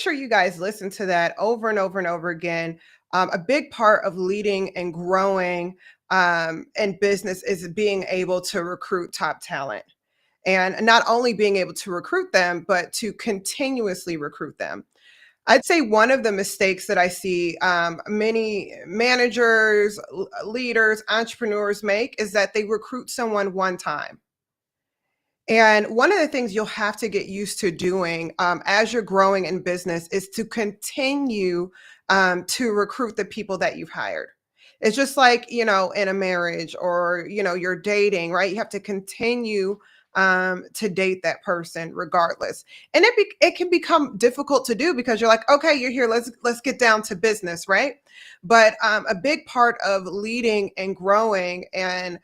sure you guys listen to that over and over and over again. A big part of leading and growing in business is being able to recruit top talent. And not only being able to recruit them, but to continuously recruit them. I'd say one of the mistakes that I see many managers, leaders, entrepreneurs make is that they recruit someone one time. And one of the things you'll have to get used to doing as you're growing in business is to continue to recruit the people that you've hired. It's just like, in a marriage or, you're dating, right? You have to continue to date that person regardless. And it can become difficult to do because you're like, okay, you're here. Let's get down to business, right? But a big part of leading and growing and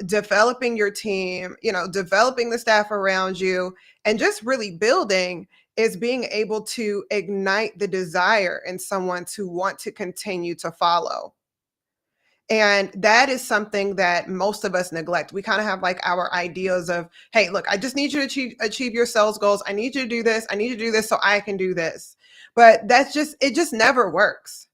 developing your team, developing the staff around you, and just really building is being able to ignite the desire in someone to want to continue to follow. And that is something that most of us neglect. We kind of have like our ideas of, hey, look, I just need you to achieve your sales goals. I need you to do this. I need you to do this so I can do this. But it just never works.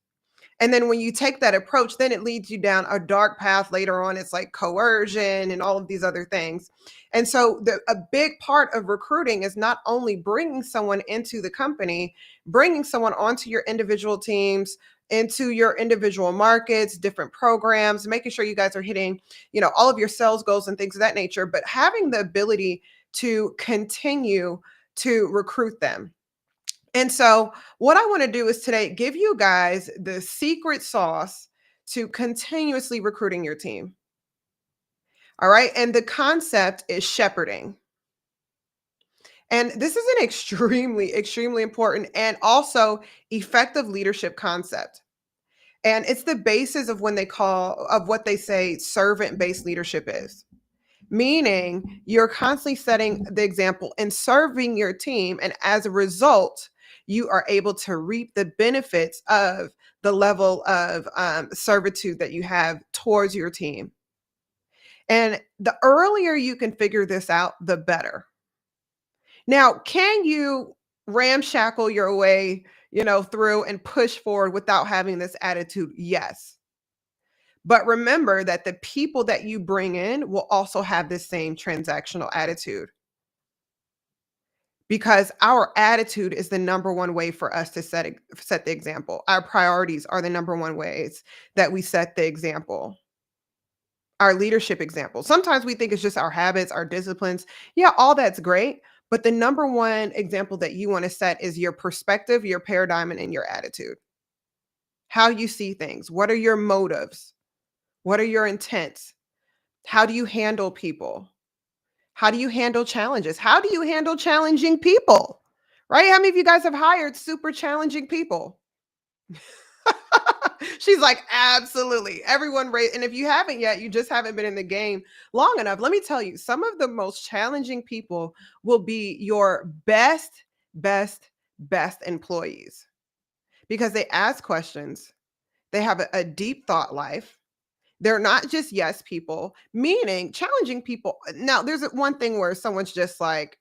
And then when you take that approach, then it leads you down a dark path later on. It's like coercion and all of these other things. And so a big part of recruiting is not only bringing someone into the company, bringing someone onto your individual teams, into your individual markets, different programs, making sure you guys are hitting, all of your sales goals and things of that nature, but having the ability to continue to recruit them. And so, what I want to do is today give you guys the secret sauce to continuously recruiting your team. All right. And the concept is shepherding. And this is an extremely, extremely important and also effective leadership concept. And it's the basis of what they say servant based leadership is. Meaning you're constantly setting the example and serving your team. And as a result, you are able to reap the benefits of the level of servitude that you have towards your team. And the earlier you can figure this out, the better. Now, can you ramshackle your way, through and push forward without having this attitude? Yes. But remember that the people that you bring in will also have the same transactional attitude because our attitude is the number one way for us to set the example. Our priorities are the number one ways that we set the example. Our leadership example. Sometimes we think it's just our habits, our disciplines. Yeah, all that's great. But the number one example that you want to set is your perspective, your paradigm, and your attitude. How you see things. What are your motives? What are your intents? How do you handle people? How do you handle challenges? How do you handle challenging people? Right? How many of you guys have hired super challenging people? She's like, absolutely. Everyone raise, and if you haven't yet, you just haven't been in the game long enough. Let me tell you, some of the most challenging people will be your best employees because they ask questions. They have a deep thought life. They're not just yes people, meaning challenging people. Now, there's one thing where someone's just like,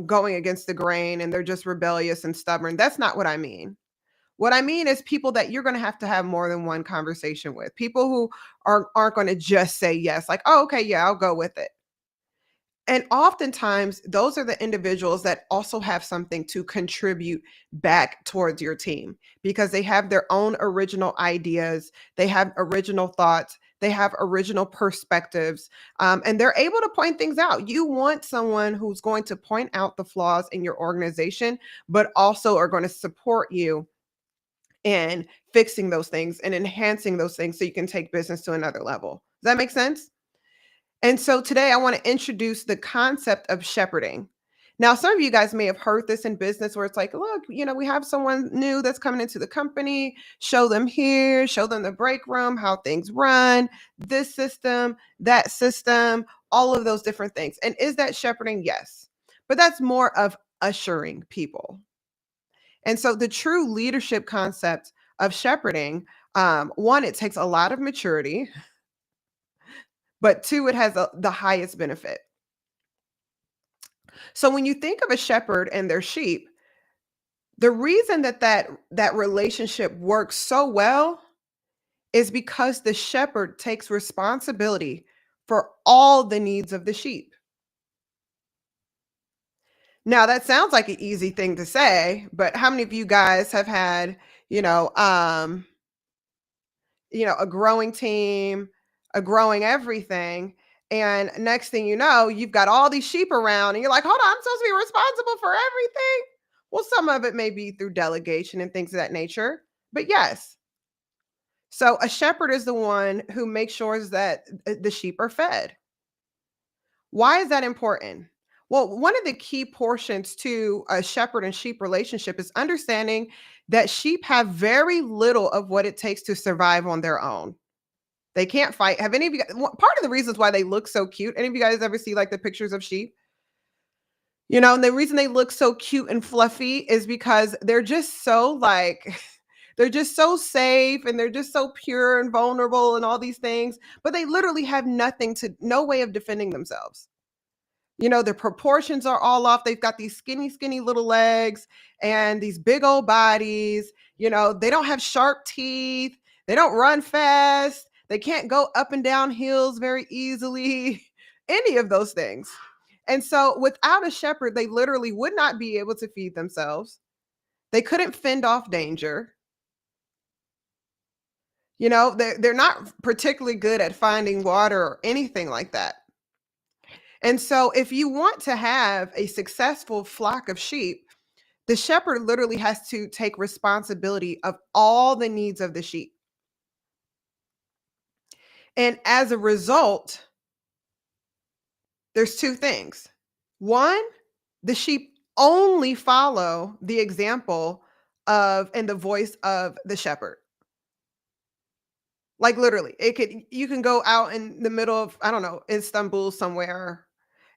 going against the grain and they're just rebellious and stubborn. That's not what I mean. What I mean is people that you're going to have more than one conversation with. People who aren't going to just say yes, like, oh, okay, yeah, I'll go with it. And oftentimes, those are the individuals that also have something to contribute back towards your team because they have their own original ideas, they have original thoughts, they have original perspectives, and they're able to point things out. You want someone who's going to point out the flaws in your organization, but also are going to support you in fixing those things and enhancing those things so you can take business to another level. Does that make sense? And so today I want to introduce the concept of shepherding. Now, some of you guys may have heard this in business where it's like, look, we have someone new that's coming into the company, show them here, show them the break room, how things run, this system, that system, all of those different things. And is that shepherding? Yes. But that's more of ushering people. And so the true leadership concept of shepherding, one, it takes a lot of maturity, but two, it has the highest benefit. So when you think of a shepherd and their sheep, The reason that relationship works so well is because the shepherd takes responsibility for all the needs of the sheep. Now that sounds like an easy thing to say, but how many of you guys have had, you know, um, a growing team, a growing everything, and next thing you know, you've got all these sheep around and you're like, "Hold on, I'm supposed to be responsible for everything?" Well, some of it may be through delegation and things of that nature, but yes. So a shepherd is the one who makes sure that the sheep are fed. Why is that important? Well, one of the key portions to a shepherd and sheep relationship is understanding that sheep have very little of what it takes to survive on their own. They can't fight. Have any of you part of the reasons why they look so cute, any of you guys ever see like the pictures of sheep? And the reason they look so cute and fluffy is because they're just so like they're just so safe and they're just so pure and vulnerable and all these things, but they literally have no way of defending themselves. Their proportions are all off. They've got these skinny, skinny little legs and these big old bodies. They don't have sharp teeth. They don't run fast. They can't go up and down hills very easily, any of those things. And so, without a shepherd, they literally would not be able to feed themselves. They couldn't fend off danger. They're not particularly good at finding water or anything like that. And so, if you want to have a successful flock of sheep, the shepherd literally has to take responsibility of all the needs of the sheep. And as a result, there's two things. One, the sheep only follow the example of and the voice of the shepherd. Like literally, you can go out in the middle of, I don't know, Istanbul somewhere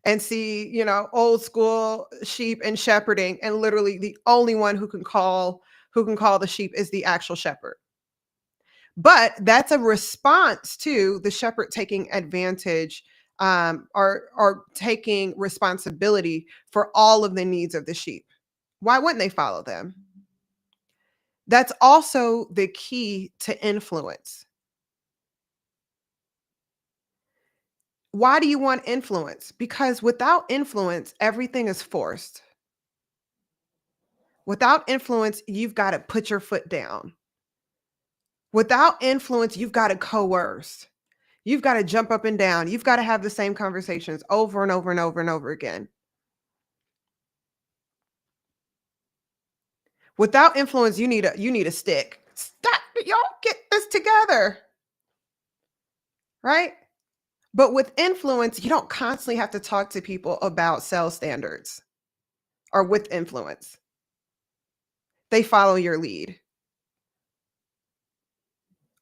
and see, old school sheep and shepherding, and literally the only one who can call the sheep is the actual shepherd. But that's a response to the shepherd taking advantage, or taking responsibility for all of the needs of the sheep. Why wouldn't they follow them? That's also the key to influence. Why do you want influence? Because without influence, everything is forced. Without influence, you've got to put your foot down. Without influence, you've got to coerce. You've got to jump up and down. You've got to have the same conversations over and over and over and over again. Without influence, you need a stick. Stop, y'all get this together. Right? But with influence, you don't constantly have to talk to people about sales standards or with influence. They follow your lead.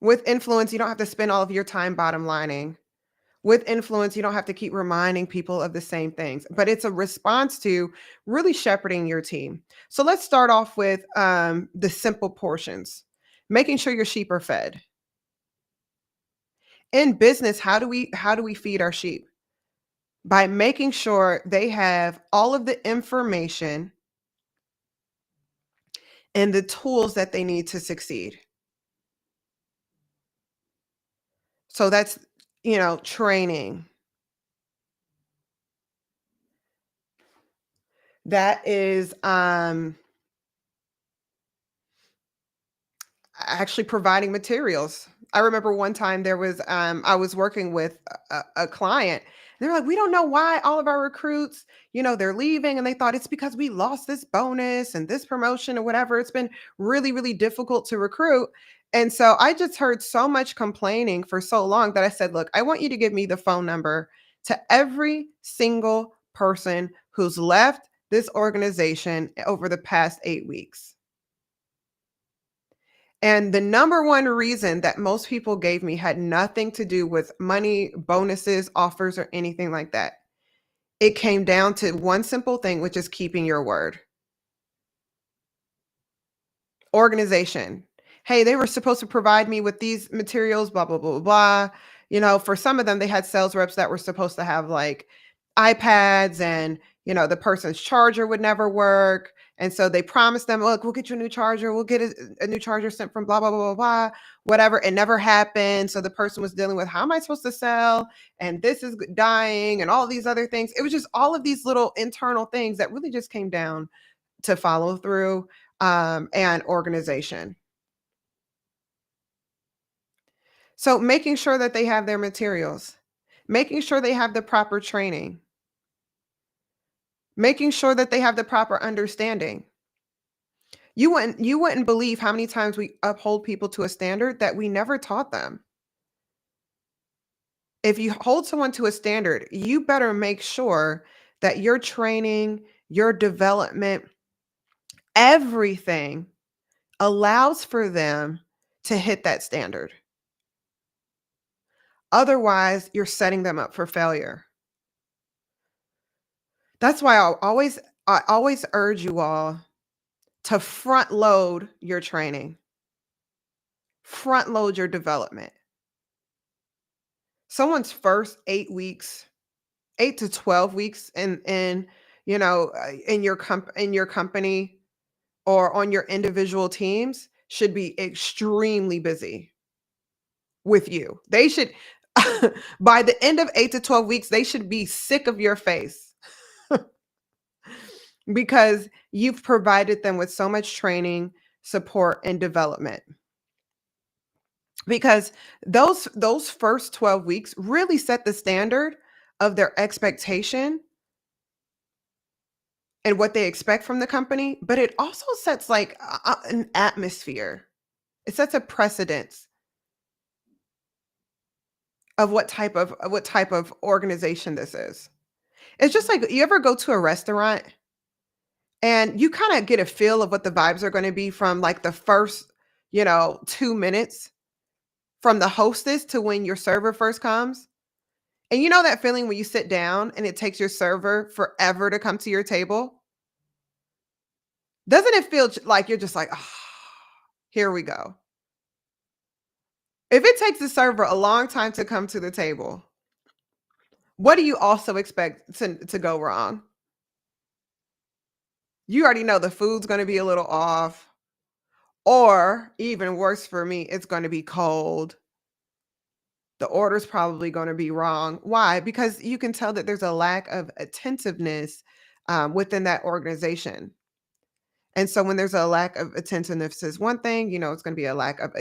With influence, you don't have to spend all of your time bottom lining. With influence, you don't have to keep reminding people of the same things, but it's a response to really shepherding your team. So let's start off with the simple portions, making sure your sheep are fed. In business, how do we feed our sheep? By making sure they have all of the information and the tools that they need to succeed. So that's, training. That is actually providing materials. I remember one time I was working with a client. They're like, we don't know why all of our recruits, they're leaving, and they thought it's because we lost this bonus and this promotion or whatever. It's been really, really difficult to recruit. And so I just heard so much complaining for so long that I said, look, I want you to give me the phone number to every single person who's left this organization over the past 8 weeks. And the number one reason that most people gave me had nothing to do with money, bonuses, offers, or anything like that. It came down to one simple thing, which is keeping your word. Organization. Hey, they were supposed to provide me with these materials, blah, blah, blah, blah, blah. For some of them, they had sales reps that were supposed to have like iPads, and, the person's charger would never work. And so they promised them, look, we'll get you a new charger. We'll get a new charger sent from blah, blah, blah, blah, blah, whatever. It never happened. So the person was dealing with, how am I supposed to sell? And this is dying and all these other things. It was just all of these little internal things that really just came down to follow through and organization. So making sure that they have their materials, making sure they have the proper training, making sure that they have the proper understanding. You wouldn't believe how many times we uphold people to a standard that we never taught them. If you hold someone to a standard, you better make sure that your training, your development, everything allows for them to hit that standard. Otherwise, you're setting them up for failure. That's why I always urge you all to front load your training, front load your development. Someone's first 8 weeks, 8 to 12 weeks in your company or on your individual teams should be extremely busy with you. They should by the end of 8 to 12 weeks, they should be sick of your face because you've provided them with so much training, support, and development. Because those first 12 weeks really set the standard of their expectation and what they expect from the company, but it also sets like an atmosphere. It sets a precedence of what type of organization this is. It's just like you ever go to a restaurant and you kind of get a feel of what the vibes are going to be from like the first, 2 minutes from the hostess to when your server first comes. And you know that feeling when you sit down and it takes your server forever to come to your table? Doesn't it feel like you're just like, "Ah, here we go." If it takes the server a long time to come to the table, what do you also expect to go wrong? You already know the food's gonna be a little off, or even worse for me, it's gonna be cold. The order's probably gonna be wrong. Why? Because you can tell that there's a lack of attentiveness, within that organization. And so when there's a lack of attentiveness is one thing, it's going to be a lack of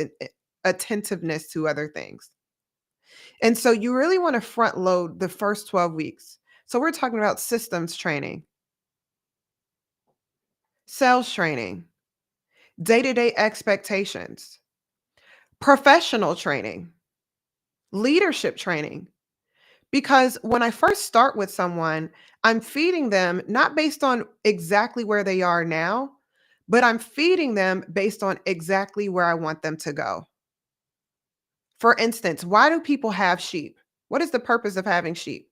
attentiveness to other things. And so you really want to front load the first 12 weeks. So we're talking about systems training, sales training, day-to-day expectations, professional training, leadership training. Because when I first start with someone, I'm feeding them not based on exactly where they are now, but I'm feeding them based on exactly where I want them to go. For instance, why do people have sheep? What is the purpose of having sheep?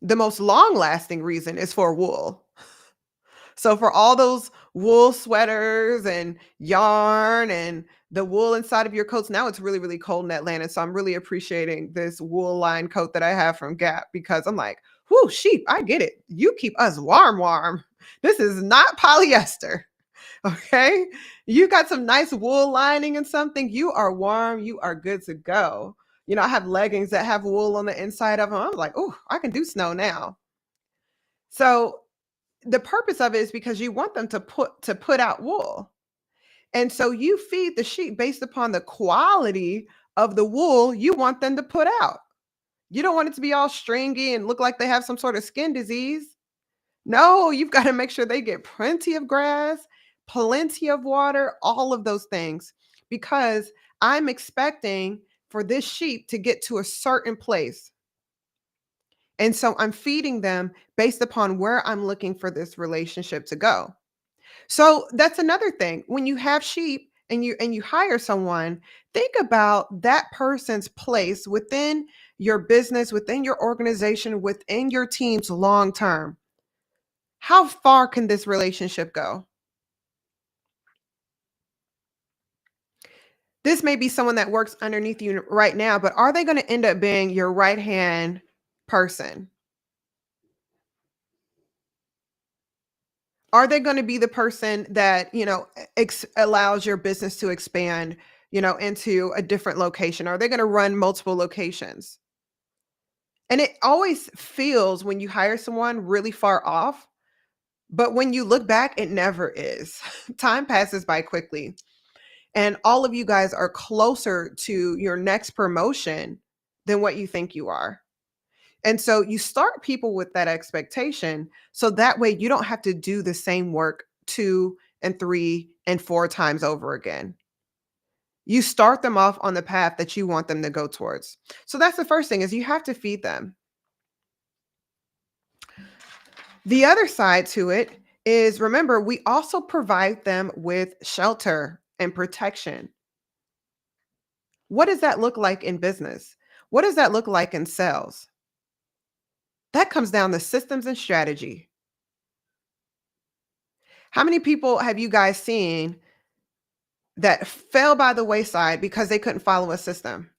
The most long lasting reason is for wool. So, for all those wool sweaters and yarn and the wool inside of your coats, now it's really, really cold in Atlanta. So, I'm really appreciating this wool line coat that I have from Gap because I'm like, whoo, sheep, I get it. You keep us warm, warm. This is not polyester. Okay. You got some nice wool lining and something. You are warm. You are good to go. I have leggings that have wool on the inside of them. I'm like, oh, I can do snow now. So the purpose of it is because you want them to put out wool. And so you feed the sheep based upon the quality of the wool you want them to put out. You don't want it to be all stringy and look like they have some sort of skin disease. No, you've got to make sure they get plenty of grass, plenty of water, all of those things, because I'm expecting for this sheep to get to a certain place. And so I'm feeding them based upon where I'm looking for this relationship to go. So that's another thing. When you have sheep and you hire someone, think about that person's place within your business, within your organization, within your teams long term. How far can this relationship go? This may be someone that works underneath you right now, but are they going to end up being your right hand person? Are they going to be the person that, allows your business to expand, into a different location? Are they going to run multiple locations? And it always feels when you hire someone really far off, but when you look back, it never is. Time passes by quickly, and all of you guys are closer to your next promotion than what you think you are. And so you start people with that expectation so that way you don't have to do the same work 2 and 3 and 4 times over again. You start them off on the path that you want them to go towards. So that's the first thing is you have to feed them. The other side to it is remember, we also provide them with shelter and protection. What does that look like in business? What does that look like in sales? That comes down to systems and strategy. How many people have you guys seen that fell by the wayside because they couldn't follow a system?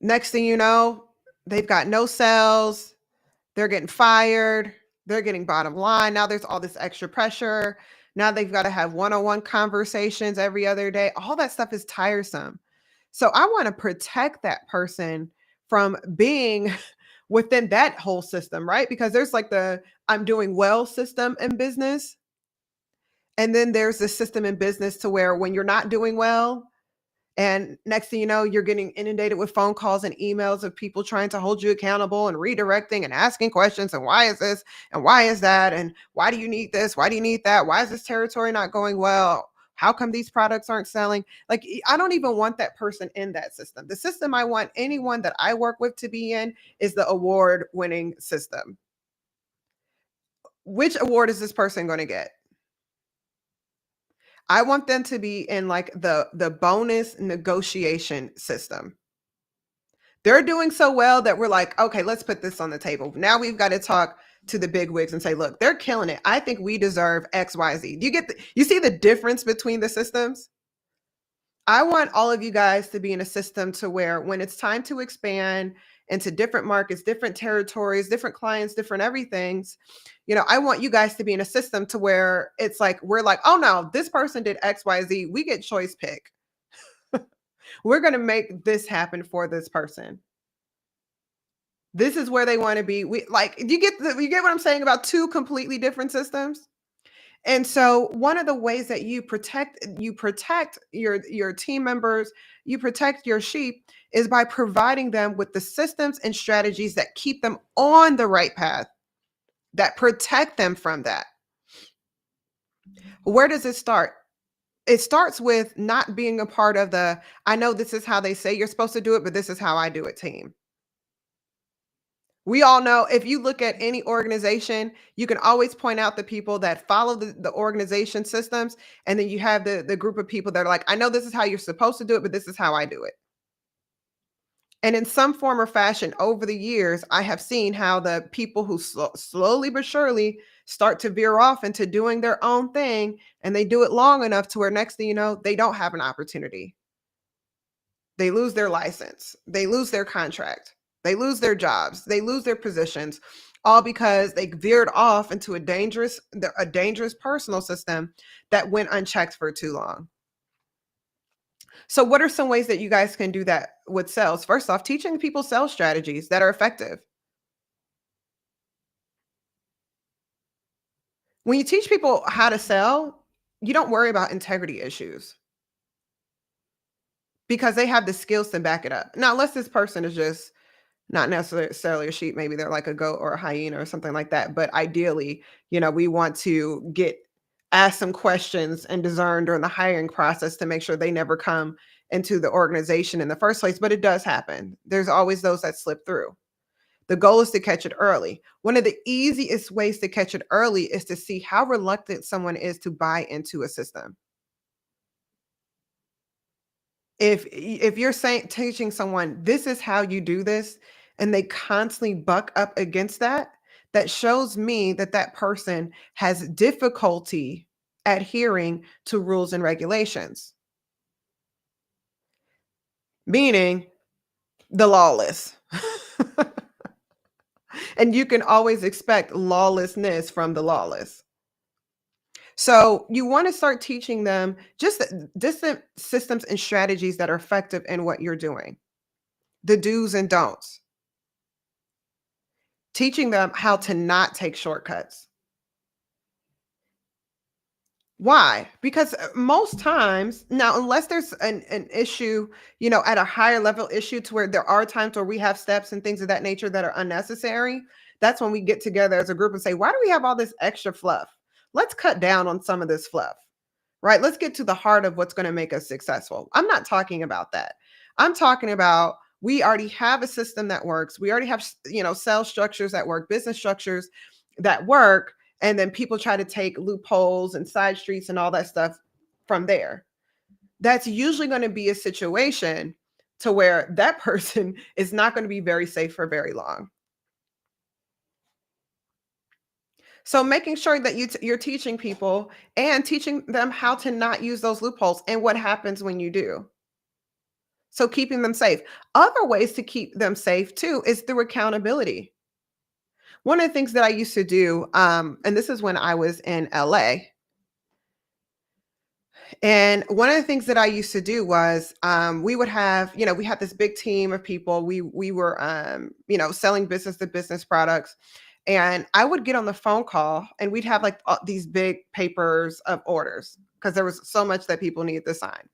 Next thing you know, they've got no sales, they're getting fired, they're getting bottom line. Now there's all this extra pressure. Now they've got to have one-on-one conversations every other day. All that stuff is tiresome. So I want to protect that person from being within that whole system, right? Because there's like the I'm doing well system in business. And then there's the system in business to where when you're not doing well, and next thing you know, you're getting inundated with phone calls and emails of people trying to hold you accountable and redirecting and asking questions. And why is this? And why is that? And why do you need this? Why do you need that? Why is this territory not going well? How come these products aren't selling? Like, I don't even want that person in that system. The system I want anyone that I work with to be in is the award winning system. Which award is this person going to get? I want them to be in like the bonus negotiation system. They're doing so well that we're like, okay, let's put this on the table. Now we've got to talk to the big wigs and say, look, they're killing it. I think we deserve XYZ. Do you see the difference between the systems? I want all of you guys to be in a system to where when it's time to expand into different markets, different territories, different clients, different everythings, I want you guys to be in a system to where it's like, we're like, oh no, this person did XYZ. We get choice pick. We're going to make this happen for this person. This is where they want to be. We like, you get what I'm saying about two completely different systems? And so one of the ways that you protect your team members, you protect your sheep is by providing them with the systems and strategies that keep them on the right path, that protect them from that. Where does it start? It starts with not being a part of the I know this is how they say you're supposed to do it, but this is how I do it team. We all know if you look at any organization, you can always point out the people that follow the organization systems. And then you have the group of people that are like, I know this is how you're supposed to do it, but this is how I do it. And in some form or fashion, over the years, I have seen how the people who slowly but surely start to veer off into doing their own thing, and they do it long enough to where next thing you know, they don't have an opportunity. They lose their license, they lose their contract, they lose their jobs, they lose their positions, all because they veered off into a dangerous personal system that went unchecked for too long. So what are some ways that you guys can do that with sales? First off, teaching people sales strategies that are effective. When you teach people how to sell, you don't worry about integrity issues because they have the skills to back it up. Now, unless this person is just not necessarily a sheep, maybe they're like a goat or a hyena or something like that. But ideally, we want to get ask some questions and discern during the hiring process to make sure they never come into the organization in the first place. But it does happen. There's always those that slip through. The goal is to catch it early. One of the easiest ways to catch it early is to see how reluctant someone is to buy into a system. If you're saying teaching someone this is how you do this and they constantly buck up against that, that shows me that that person has difficulty adhering to rules and regulations, meaning the lawless. And you can always expect lawlessness from the lawless. So you want to start teaching them just different systems and strategies that are effective in what you're doing, the do's and don'ts, teaching them how to not take shortcuts. Why? Because most times, now, unless there's an issue, at a higher level issue to where there are times where we have steps and things of that nature that are unnecessary, that's when we get together as a group and say, why do we have all this extra fluff? Let's cut down on some of this fluff, right? Let's get to the heart of what's going to make us successful. I'm not talking about that. I'm talking about we already have a system that works. We already have, sales structures that work, business structures that work. And then people try to take loopholes and side streets and all that stuff from there. That's usually going to be a situation to where that person is not going to be very safe for very long. So making sure that you're teaching people and teaching them how to not use those loopholes and what happens when you do. So keeping them safe. Other ways to keep them safe too is through accountability. One of the things that I used to do, and this is when I was in LA, and one of the things that I used to do was we would have, we had this big team of people. We were, selling business to business products. And I would get on the phone call and we'd have like these big papers of orders because there was so much that people needed to sign.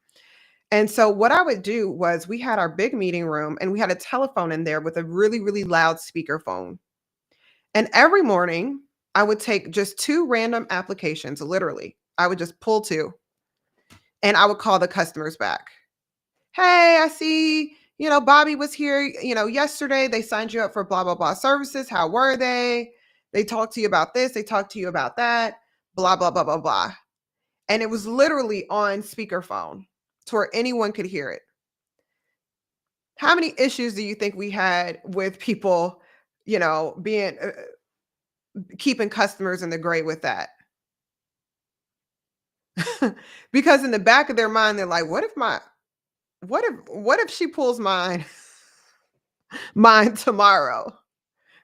And so what I would do was we had our big meeting room and we had a telephone in there with a really, really loud speaker phone. And every morning I would take just two random applications, literally. I would just pull two and I would call the customers back. Hey, I see, Bobby was here, yesterday. They signed you up for blah, blah, blah services. How were they? They talked to you about this. They talked to you about that, blah, blah, blah, blah, blah. And it was literally on speakerphone to where anyone could hear it. How many issues do you think we had with people, being keeping customers in the gray with that? Because in the back of their mind, they're like, what if she pulls mine tomorrow,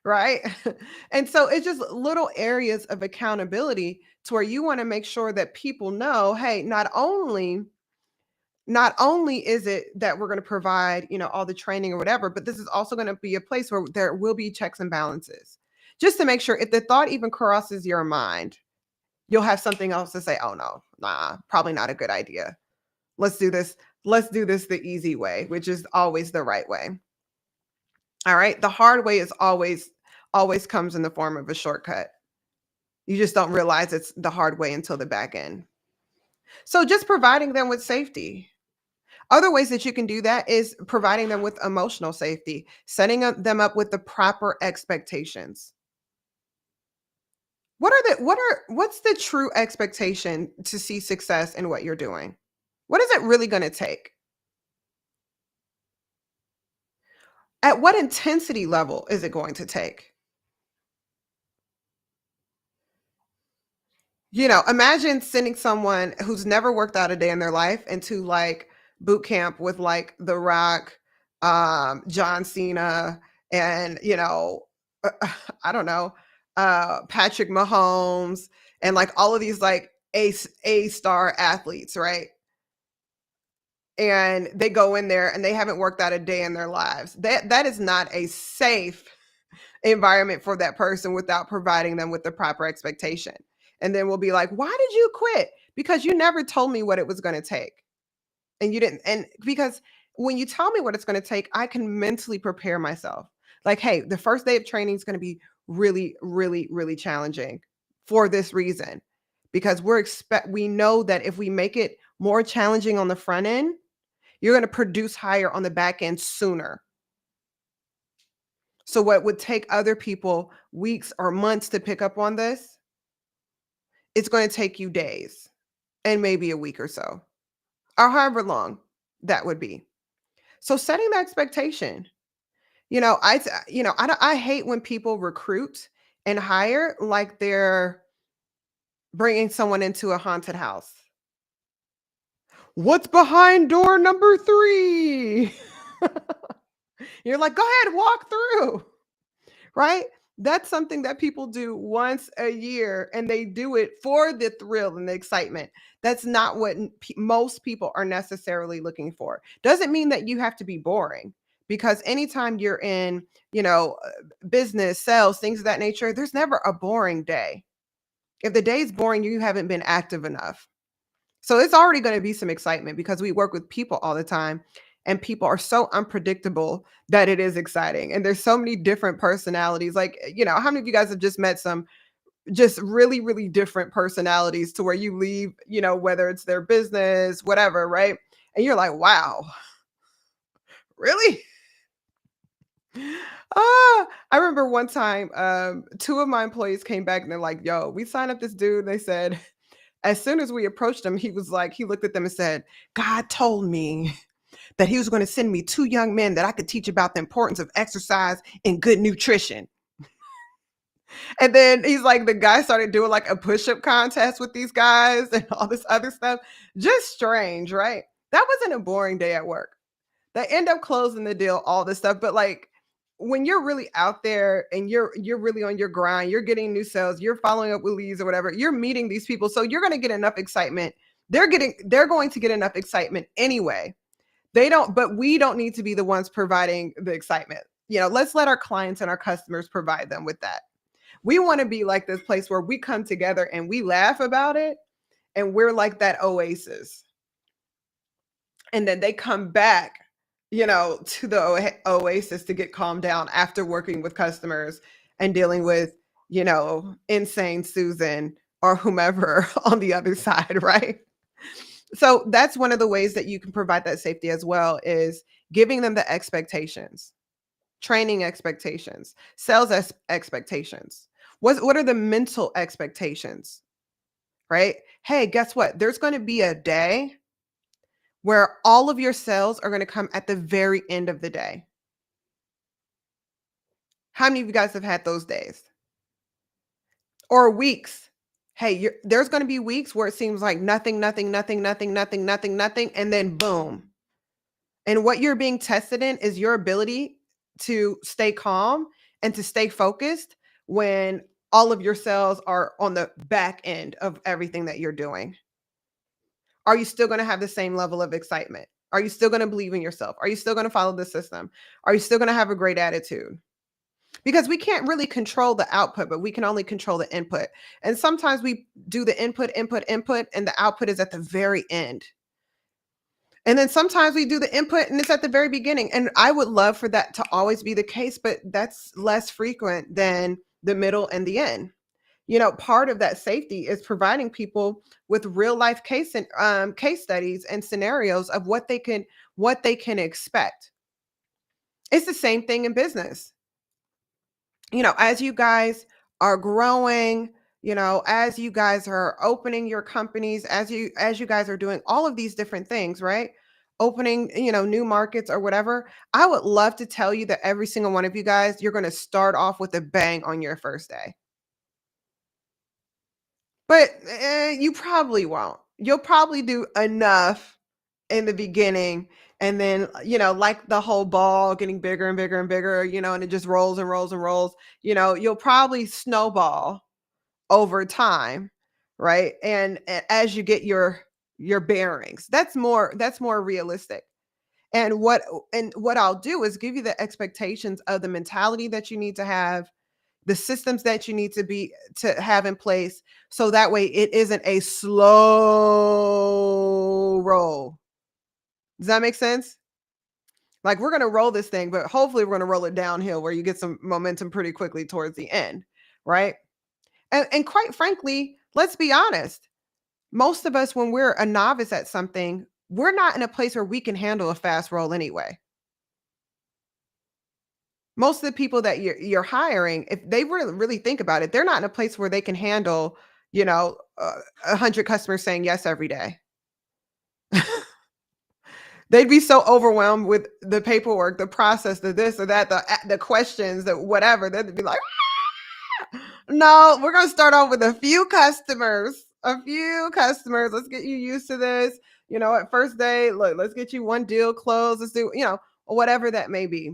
right? And so it's just little areas of accountability to where you want to make sure that people know, hey, not only is it that we're going to provide, all the training or whatever, but this is also going to be a place where there will be checks and balances. Just to make sure if the thought even crosses your mind, you'll have something else to say, oh no, nah, probably not a good idea. Let's do this. Let's do this the easy way, which is always the right way. All right. The hard way is always comes in the form of a shortcut. You just don't realize it's the hard way until the back end. So just providing them with safety. Other ways that you can do that is providing them with emotional safety, setting them up with the proper expectations. What's the true expectation to see success in what you're doing? What is it really going to take? At what intensity level is it going to take? Imagine sending someone who's never worked out a day in their life into like boot camp with like The Rock, John Cena, and I don't know, Patrick Mahomes, and like all of these like A star athletes, right? And they go in there and they haven't worked out a day in their lives. That is not a safe environment for that person without providing them with the proper expectation. And then we'll be like, why did you quit? Because you never told me what it was going to take. And you didn't. And because when you tell me what it's going to take, I can mentally prepare myself. Like, hey, the first day of training is going to be really, really, really challenging for this reason. Because we know that if we make it more challenging on the front end, you're going to produce higher on the back end sooner. So what would take other people weeks or months to pick up on this, it's going to take you days and maybe a week or so, or however long that would be. So setting the expectation, I hate when people recruit and hire like they're bringing someone into a haunted house. What's behind door number 3? You're like, go ahead, walk through, right? That's something that people do once a year, and they do it for the thrill and the excitement. That's not what most people are necessarily looking for. Doesn't mean that you have to be boring, because anytime you're in, business, sales, things of that nature, there's never a boring day. If the day's boring, you haven't been active enough. So it's already going to be some excitement because we work with people all the time, and people are so unpredictable that it is exciting. And there's so many different personalities. Like, how many of you guys have just met some just really, really different personalities to where you leave, whether it's their business, whatever, right? And you're like, wow, really? I remember one time, two of my employees came back and they're like, yo, we signed up this dude. They said, as soon as we approached him, he was like, he looked at them and said, God told me that he was going to send me two young men that I could teach about the importance of exercise and good nutrition. And then he's like, the guy started doing like a push-up contest with these guys and all this other stuff. Just strange, right? That wasn't a boring day at work. They end up closing the deal, all this stuff. But like, when you're really out there and you're really on your grind, you're getting new sales, you're following up with leads or whatever, you're meeting these people. So you're going to get enough excitement. They're going to get enough excitement anyway. But we don't need to be the ones providing the excitement. Let's let our clients and our customers provide them with that. We want to be like this place where we come together and we laugh about it, and we're like that oasis. And then they come back, to the oasis to get calmed down after working with customers and dealing with, insane Susan or whomever on the other side, right? So that's one of the ways that you can provide that safety as well, is giving them the expectations, training expectations, sales expectations. What are the mental expectations, right? Hey, guess what? There's going to be a day where all of your sales are going to come at the very end of the day. How many of you guys have had those days? Or weeks? Hey, there's going to be weeks where it seems like nothing, nothing, nothing, nothing, nothing, nothing, nothing, and then boom. And what you're being tested in is your ability to stay calm and to stay focused when all of your sales are on the back end of everything that you're doing. Are you still going to have the same level of excitement? Are you still going to believe in yourself? Are you still going to follow the system? Are you still going to have a great attitude? Because we can't really control the output, but we can only control the input. And sometimes we do the input, and the output is at the very end. And then sometimes we do the input and it's at the very beginning. And I would love for that to always be the case, but that's less frequent than the middle and the end. Part of that safety is providing people with real life case studies and scenarios of what they can expect. It's the same thing in business. As you guys are growing, as you guys are opening your companies, as you guys are doing all of these different things, right? Opening, new markets or whatever. I would love to tell you that every single one of you guys, you're going to start off with a bang on your first day. But you probably won't. You'll probably do enough in the beginning, and then, like the whole ball getting bigger and bigger and bigger, and it just rolls and rolls and rolls. You'll probably snowball over time, right? And as you get your bearings, that's more realistic. And what I'll do is give you the expectations of the mentality that you need to have, the systems that you need to have in place, so that way it isn't a slow roll. Does that make sense? Like, we're going to roll this thing, but hopefully we're going to roll it downhill where you get some momentum pretty quickly towards the end, right? And quite frankly, let's be honest. Most of us, when we're a novice at something, we're not in a place where we can handle a fast roll anyway. Most of the people that you're hiring, if they really think about it, they're not in a place where they can handle, 100 customers saying yes every day. They'd be so overwhelmed with the paperwork, the process, the this or that, the questions, the whatever. They'd be like, no, we're gonna start off with a few customers. A few customers. Let's get you used to this. At first day, look, let's get you one deal closed. Let's do, whatever that may be.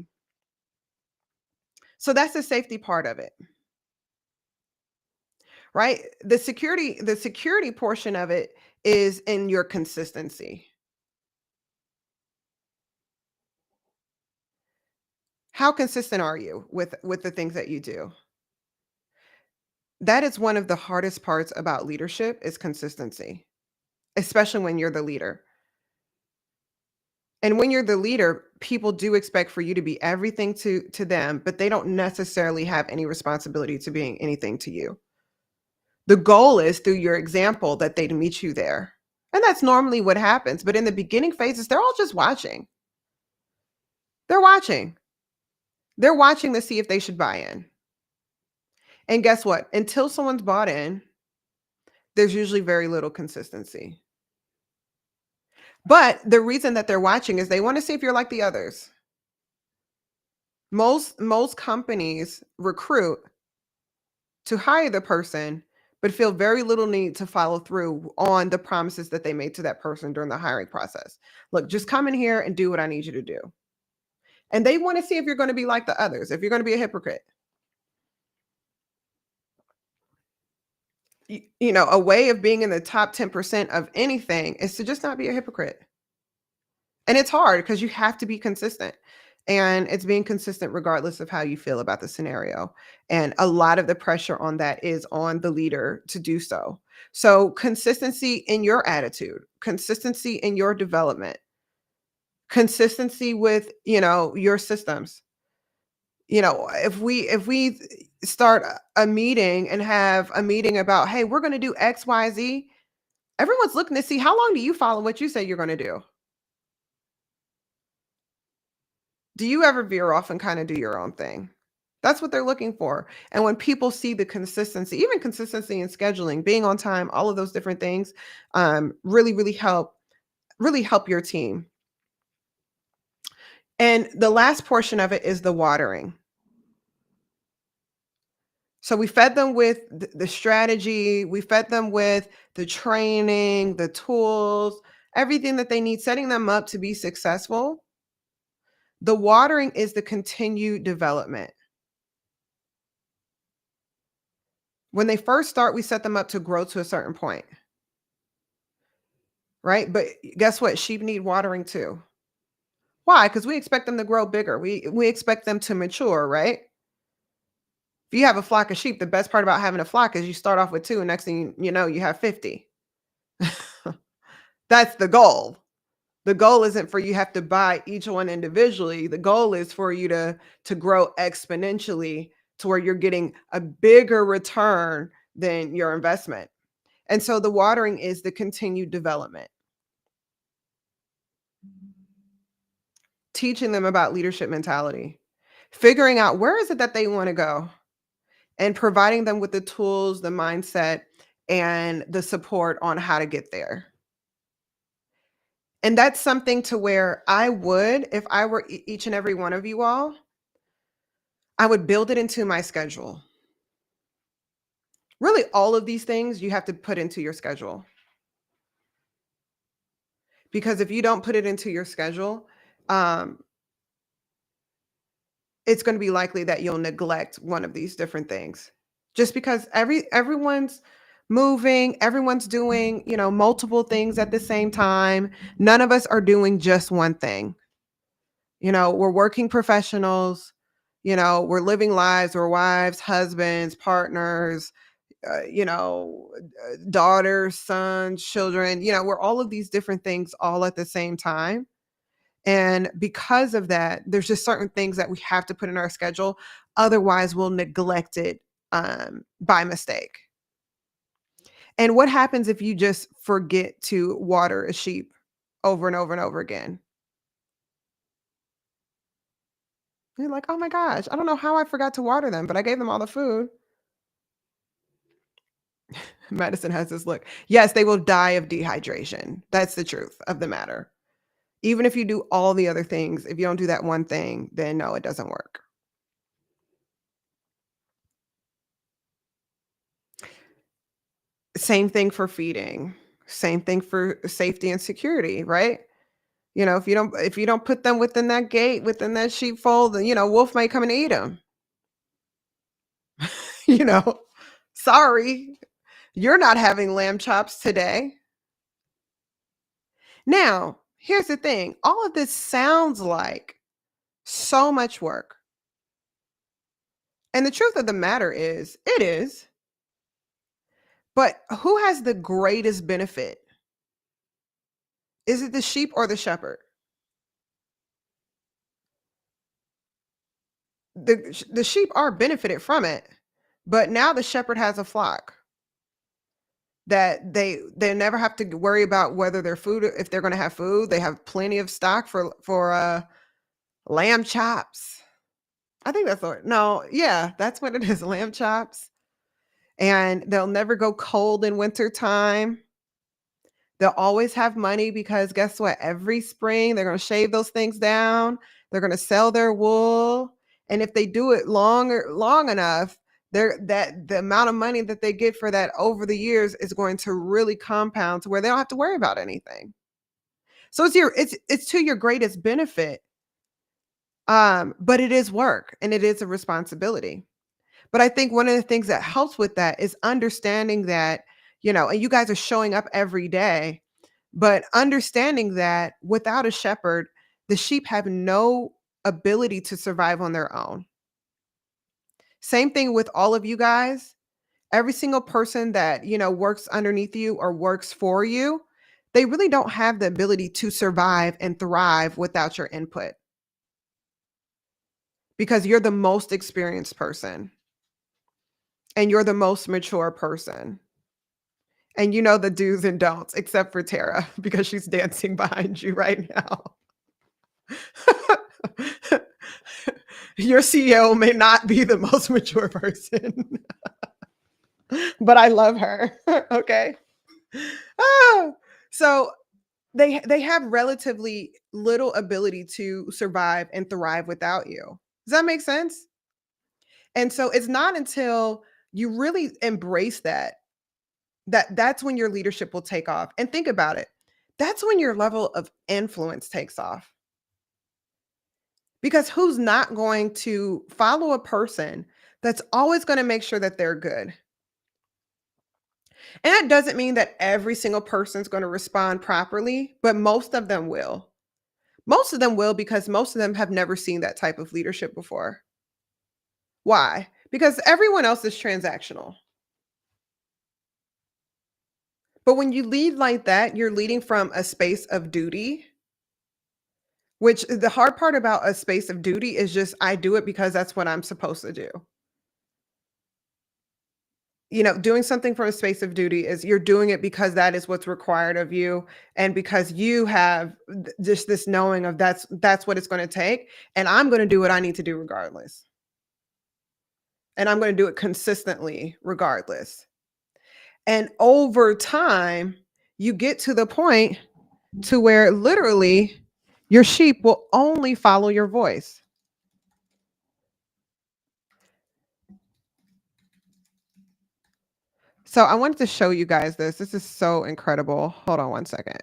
So that's the safety part of it. right? The security portion of it is in your consistency. How consistent are you with the things that you do? That is one of the hardest parts about leadership is consistency, especially when you're the leader. And when you're the leader, people do expect for you to be everything to them, but they don't necessarily have any responsibility to being anything to you. The goal is through your example that they meet you there. And that's normally what happens. But in the beginning phases, they're all just watching. They're watching. They're watching to see if they should buy in. And guess what? Until someone's bought in, there's usually very little consistency. But the reason that they're watching is they want to see if you're like the others. Most companies recruit to hire the person, but feel very little need to follow through on the promises that they made to that person during the hiring process. Look, just come in here and do what I need you to do. And they want to see if you're going to be like the others, if you're going to be a hypocrite. A way of being in the top 10% of anything is to just not be a hypocrite. And it's hard because you have to be consistent. And it's being consistent regardless of how you feel about the scenario. And a lot of the pressure on that is on the leader to do so. So, consistency in your attitude, consistency in your development, consistency with, your systems. If we start a meeting and have a meeting about, hey, we're going to do XYZ, everyone's looking to see how long do you follow what you say you're going to do? Do you ever veer off and kind of do your own thing? That's what they're looking for. And when people see the consistency, even consistency in scheduling, being on time, all of those different things, really help your team. And the last portion of it is the watering. So we fed them with the strategy, we fed them with the training, the tools, everything that they need, setting them up to be successful. The watering is the continued development. When they first start, we set them up to grow to a certain point, right? But guess what? Sheep need watering too. Why? Because we expect them to grow bigger. We expect them to mature, right? If you have a flock of sheep, the best part about having a flock is you start off with two, and next thing you know, you have 50. That's the goal. The goal isn't for you have to buy each one individually. The goal is for you to grow exponentially to where you're getting a bigger return than your investment. And so the watering is the continued development, teaching them about leadership mentality, figuring out where is it that they want to go, and providing them with the tools, the mindset, and the support on how to get there. And that's something to where I would, if I were each and every one of you all, I would build it into my schedule. Really, all of these things you have to put into your schedule. Because if you don't put it into your schedule, um, it's going to be likely that you'll neglect one of these different things. Just because everyone's moving, everyone's doing, multiple things at the same time. None of us are doing just one thing. We're working professionals, we're living lives, we're wives, husbands, partners, daughters, sons, children, we're all of these different things all at the same time. And because of that, there's just certain things that we have to put in our schedule. Otherwise, we'll neglect it by mistake. And what happens if you just forget to water a sheep over and over and over again? You're like, oh my gosh, I don't know how I forgot to water them, but I gave them all the food. Madison has this look. Yes, they will die of dehydration. That's the truth of the matter. Even if you do all the other things, if you don't do that one thing, then no, it doesn't work. Same thing for feeding. Same thing for safety and security, right? If you don't put them within that gate, within that sheepfold, then wolf might come and eat them. you know. Sorry, you're not having lamb chops today. Now, here's the thing. All of this sounds like so much work. And the truth of the matter is, it is. But who has the greatest benefit? Is it the sheep or the shepherd? The sheep are benefited from it, but now the shepherd has a flock that they never have to worry about whether their food, if they're going to have food. They have plenty of stock for lamb chops. I think that's what. No, yeah, that's what it is. Lamb chops, and they'll never go cold in winter time. They'll always have money because guess what? Every spring they're going to shave those things down. They're going to sell their wool, and if they do it long enough, the amount of money that they get for that over the years is going to really compound to where they don't have to worry about anything. So it's to your greatest benefit. But it is work and it is a responsibility. But I think one of the things that helps with that is understanding that, and you guys are showing up every day, but understanding that without a shepherd, the sheep have no ability to survive on their own. Same thing with all of you guys. Every single person that, works underneath you or works for you, they really don't have the ability to survive and thrive without your input. Because you're the most experienced person and you're the most mature person. And you know the do's and don'ts, except for Tara, because she's dancing behind you right now. Your CEO may not be the most mature person, but I love her. Okay. So they have relatively little ability to survive and thrive without you. Does that make sense? And so it's not until you really embrace that's when your leadership will take off. And think about it. That's when your level of influence takes off. Because who's not going to follow a person that's always going to make sure that they're good? And that doesn't mean that every single person is going to respond properly, but most of them will. Most of them will because most of them have never seen that type of leadership before. Why? Because everyone else is transactional. But when you lead like that, you're leading from a space of duty, which the hard part about a space of duty is just I do it because that's what I'm supposed to do. Doing something from a space of duty is you're doing it because that is what's required of you and because you have just this knowing of that's what it's going to take, and I'm going to do what I need to do regardless. And I'm going to do it consistently regardless. And over time, you get to the point to where literally your sheep will only follow your voice. So I wanted to show you guys this. This is so incredible. Hold on one second.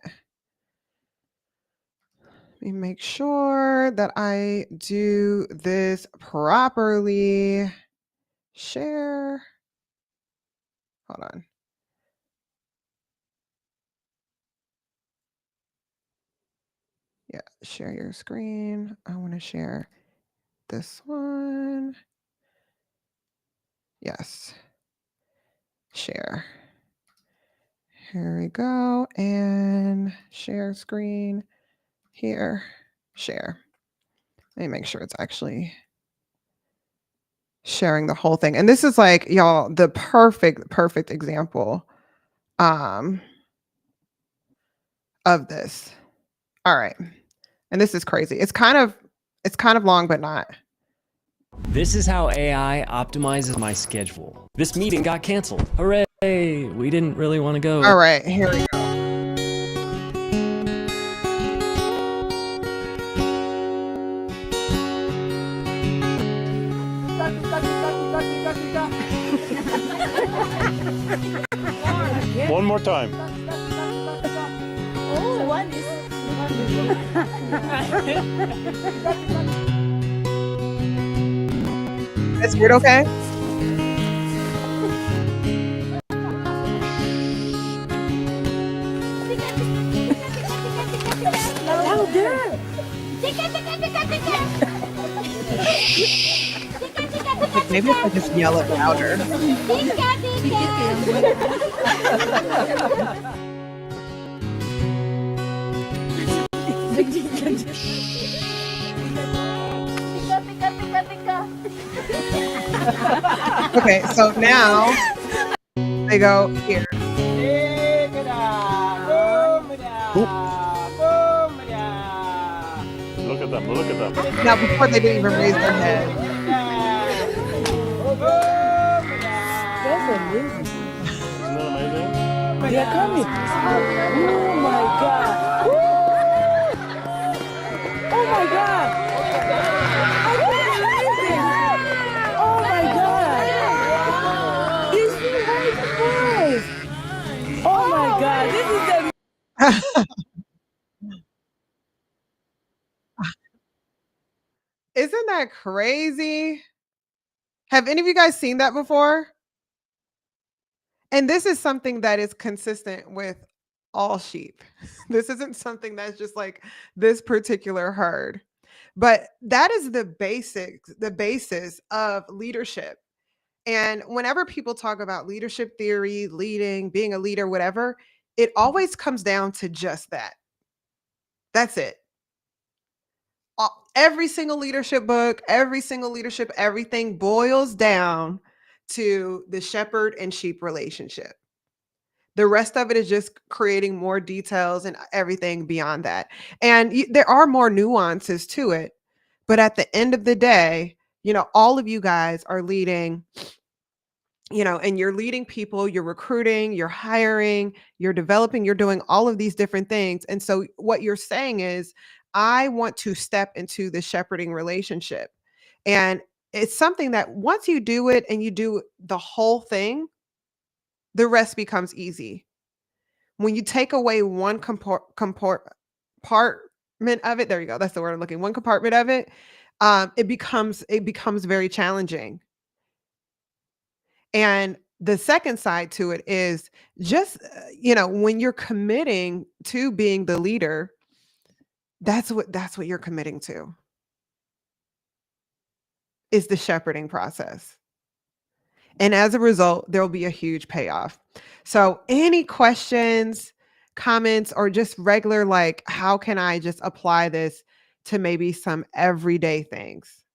Let me make sure that I do this properly. Share. Hold on. Yeah, share your screen. I want to share this one. Yes. Share. Here we go. And share screen here. Share. Let me make sure it's actually sharing the whole thing. And this is like, y'all, the perfect example of this. All right. And this is crazy. It's kind of long, but not. This is how AI optimizes my schedule. This meeting got canceled. Hooray! We didn't really want to go. All right, here we go. One more time. Oh, one is. That's weird, okay? Like maybe if I just yell it louder. Okay, so now they go here. Look at them. Look at them. Now before they didn't even raise their head. That's amazing. Isn't that amazing? They are coming. Oh my God. Oh my God. I can't believe it. Oh my God. It's so high surprise. Oh my God. This is the Isn't that crazy? Have any of you guys seen that before? And this is something that is consistent with all sheep. This isn't something that's just like this particular herd. But that is the basis of leadership. And whenever people talk about leadership theory, leading, being a leader, whatever, it always comes down to just that. That's it. Every single leadership book, every single leadership, everything boils down to the shepherd and sheep relationship. The rest of it is just creating more details and everything beyond that. And there are more nuances to it. But at the end of the day, all of you guys are leading, and you're leading people, you're recruiting, you're hiring, you're developing, you're doing all of these different things. And so what you're saying is, I want to step into the shepherding relationship. And it's something that once you do it and you do the whole thing, the rest becomes easy. When you take away one compartment of it, there you go. That's the word I'm looking. One compartment of it, it becomes very challenging. And the second side to it is just, when you're committing to being the leader, that's what you're committing to, is the shepherding process. And as a result, there'll be a huge payoff. So any questions, comments, or just regular, like, how can I just apply this to maybe some everyday things?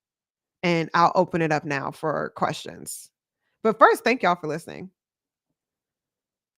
And I'll open it up now for questions. But first, thank y'all for listening.